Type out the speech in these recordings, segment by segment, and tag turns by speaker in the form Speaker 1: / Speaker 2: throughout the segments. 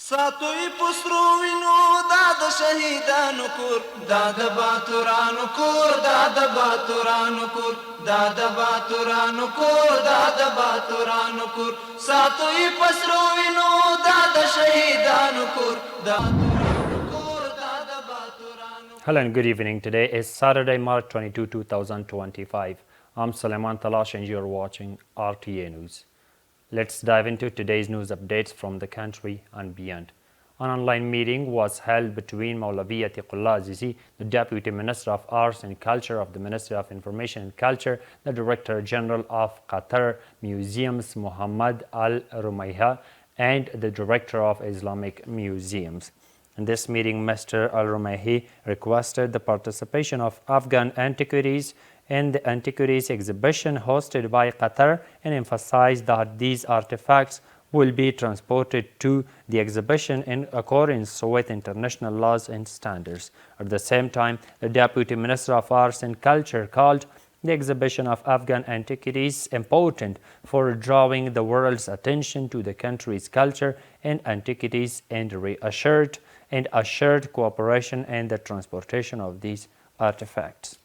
Speaker 1: ساتوی پسروینو داد شهیدانو کور داد باتورانو کور داد باتورانو کور داد باتورانو کور داد باتورانو کور ساتوی پسروینو داد شهیدانو کور داتورانو کور داد باتورانو.
Speaker 2: Hello and good evening. Today is Saturday, March 22, 2025. I'm Suleiman Talash and you're watching RTA News. Let's dive into today's news updates from the country and beyond. An online meeting was held between Maulavi Atiqullah Azizi, the Deputy Minister of Arts and Culture of the Ministry of Information and Culture, the Director General of Qatar Museums, Muhammad Al Rumaiha, and the Director of Islamic Museums. In this meeting, Mr. Al Rumaihi requested the participation of Afghan antiquities in the Antiquities exhibition hosted by Qatar and emphasized that these artifacts will be transported to the exhibition in accordance with international laws and standards. At the same time, the Deputy Minister of Arts and Culture called the exhibition of Afghan antiquities important for drawing the world's attention to the country's culture and antiquities and assured cooperation in the transportation of these artifacts.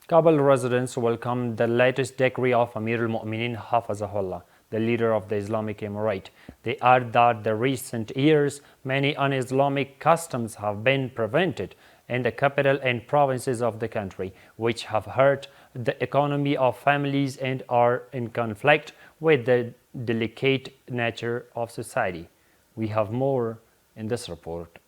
Speaker 2: Kabul residents welcomed the latest decree of Amir al-Mu'minin Hafazahullah, the leader of the Islamic Emirate. They add that in recent years, many un-Islamic customs have been prevented in the capital and provinces of the country, which have hurt the economy of families and are in conflict with the delicate nature of society. We have more in this report.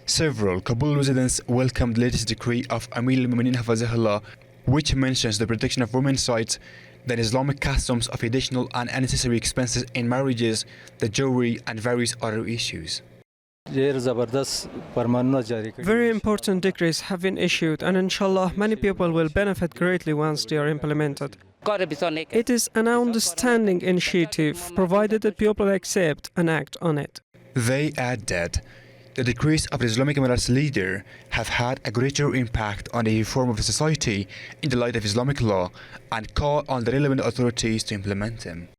Speaker 3: Several Kabul residents welcomed the latest decree of Amir al-Mu'minin Hafazahullah, which mentions the protection of women's rights, the Islamic customs of additional and unnecessary expenses in marriages, the jewelry, and various other issues.
Speaker 4: Very important decrees have been issued, and inshallah, many people will benefit greatly once they are implemented. It is an outstanding initiative, provided that people accept and act on it.
Speaker 3: They add that the decrees of the Islamic Emirates leader have had a greater impact on the reform of the society in the light of Islamic law and call on the relevant authorities to implement them.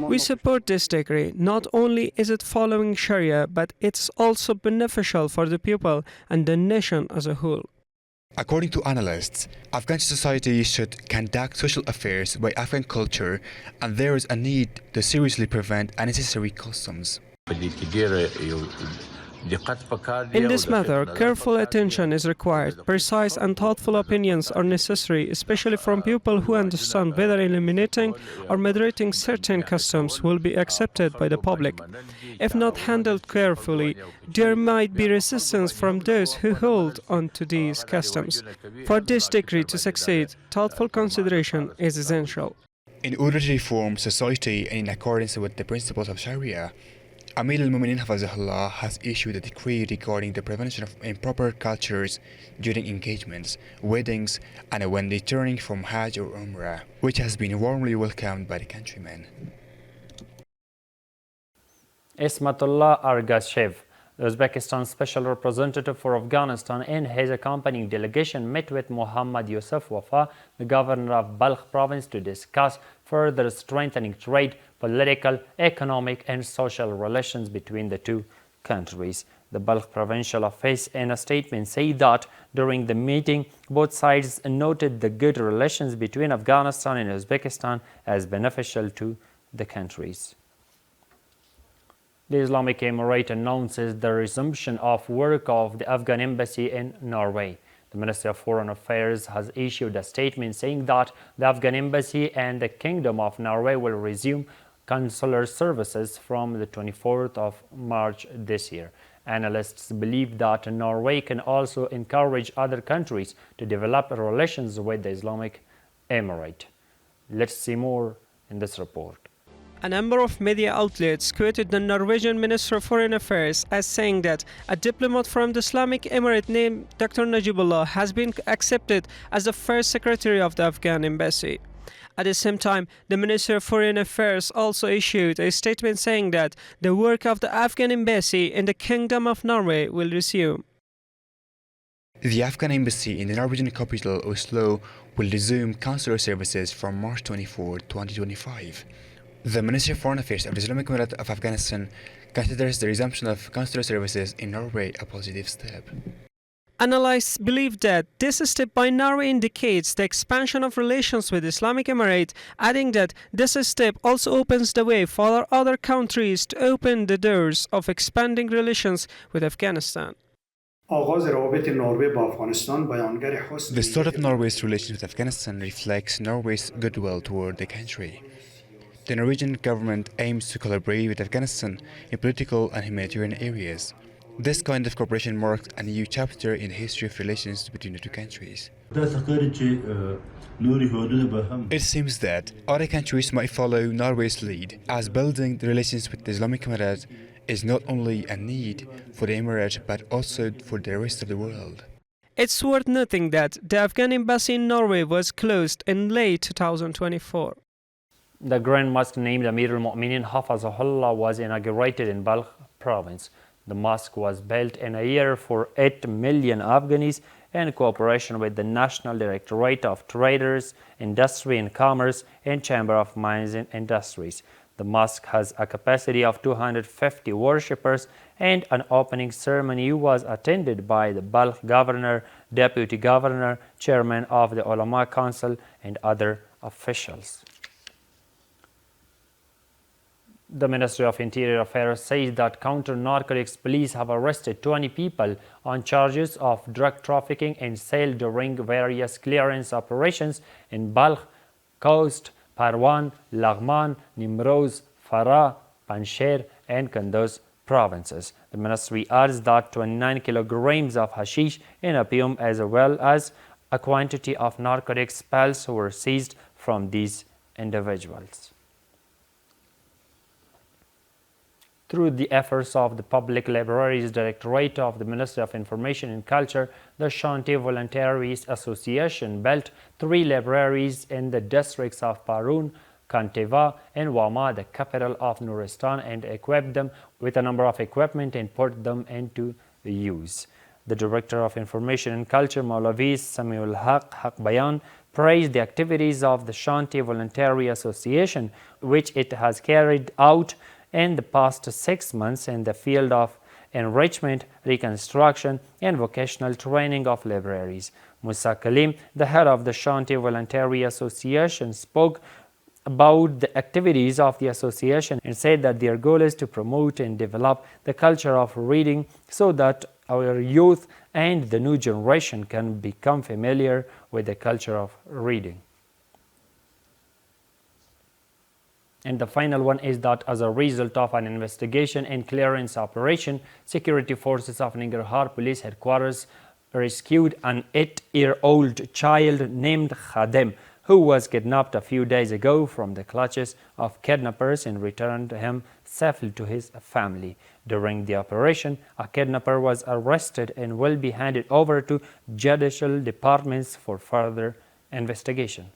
Speaker 4: We support this decree. Not only is it following Sharia, but it's also beneficial for the people and the nation as a whole.
Speaker 3: According to analysts, Afghan society should conduct social affairs by Afghan culture, and there is a need to seriously prevent unnecessary customs.
Speaker 4: In this matter, careful attention is required. Precise and thoughtful opinions are necessary, especially from people who understand whether eliminating or moderating certain customs will be accepted by the public. If not handled carefully, there might be resistance from those who hold on to these customs. For this decree to succeed, thoughtful consideration is essential.
Speaker 3: In order to reform society and in accordance with the principles of Sharia, Amir al-Mu'minin Hafazahullah has issued a decree regarding the prevention of improper cultures during engagements, weddings, and when returning from Hajj or Umrah, which has been warmly welcomed by the countrymen.
Speaker 2: Ismatullah Argashev, the Uzbekistan Special Representative for Afghanistan, and his accompanying delegation met with Muhammad Yusuf Wafa, the governor of Balkh province, to discuss further strengthening trade, political, economic, and social relations between the two countries. The Balkh provincial office in a statement said that during the meeting, both sides noted the good relations between Afghanistan and Uzbekistan as beneficial to the countries. The Islamic Emirate announces the resumption of work of the Afghan embassy in Norway. The Ministry of Foreign Affairs has issued a statement saying that the Afghan embassy and the Kingdom of Norway will resume consular services from the 24th of March this year. Analysts believe that Norway can also encourage other countries to develop relations with the Islamic Emirate. Let's see more in this report.
Speaker 4: A number of media outlets quoted the Norwegian Minister of Foreign Affairs as saying that a diplomat from the Islamic Emirate named Dr. Najibullah has been accepted as the first secretary of the Afghan embassy. At the same time, the Minister of Foreign Affairs also issued a statement saying that the work of the Afghan embassy in the Kingdom of Norway will resume.
Speaker 3: The Afghan embassy in the Norwegian capital, Oslo, will resume consular services from March 24, 2025. The Ministry of Foreign Affairs of the Islamic Emirate of Afghanistan considers the resumption of consular services in Norway a positive step.
Speaker 4: Analysts believe that this step by Norway indicates the expansion of relations with Islamic Emirate, adding that this step also opens the way for other countries to open the doors of expanding relations with Afghanistan.
Speaker 3: The start of Norway's relations with Afghanistan reflects Norway's goodwill toward the country. The Norwegian government aims to collaborate with Afghanistan in political and humanitarian areas. This kind of cooperation marks a new chapter in the history of relations between the two countries. It seems that other countries might follow Norway's lead, as building the relations with the Islamic Emirate is not only a need for the Emirate but also for the rest of the world.
Speaker 4: It's worth noting that the Afghan embassy in Norway was closed in late 2024.
Speaker 2: The Grand Mosque named Amir al-Mu'minin Hafazahullah was inaugurated in Balkh province. The mosque was built in a year for 8 million Afghans in cooperation with the National Directorate of Traders, Industry and Commerce and Chamber of Mines and Industries. The mosque has a capacity of 250 worshippers, and an opening ceremony was attended by the Balkh Governor, Deputy Governor, Chairman of the Ulama Council and other officials. The Ministry of Interior Affairs says that counter-narcotics police have arrested 20 people on charges of drug trafficking and sale during various clearance operations in Balkh, Khost, Parwan, Laghman, Nimroz, Farah, Panjshir and Kunduz provinces. The ministry adds that 29 kilograms of hashish and opium as well as a quantity of narcotics pills were seized from these individuals. Through the efforts of the Public Libraries Directorate of the Ministry of Information and Culture, the Shanti Voluntaries Association built 3 libraries in the districts of Parun, Kanteva and Wama, the capital of Nuristan, and equipped them with a number of equipment and put them into use. The Director of Information and Culture, Maulavi Samiul Haq Bayan, praised the activities of the Shanti Voluntary Association, which it has carried out in the past 6 months in the field of enrichment, reconstruction and vocational training of libraries. Musa Kalim, the head of the Shanti Voluntary Association, spoke about the activities of the association and said that their goal is to promote and develop the culture of reading so that our youth and the new generation can become familiar with the culture of reading. And the final one is that as a result of an investigation and clearance operation, security forces of Nangarhar Police Headquarters rescued an 8-year-old child named Khadem, who was kidnapped a few days ago from the clutches of kidnappers and returned him safely to his family. During the operation, a kidnapper was arrested and will be handed over to judicial departments for further investigation.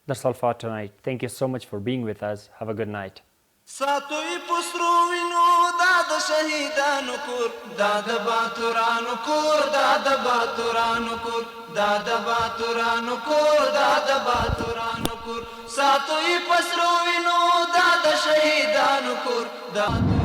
Speaker 2: That's all for tonight. Thank you so much for being with us. Have a good night.
Speaker 1: ساتوی پسروینو داد شهیدانو کور داد باتورانو کور داد باتورانو کور داد باتورانو کور داد باتورانو کور ساتوی پسروینو داد شهیدانو کور داد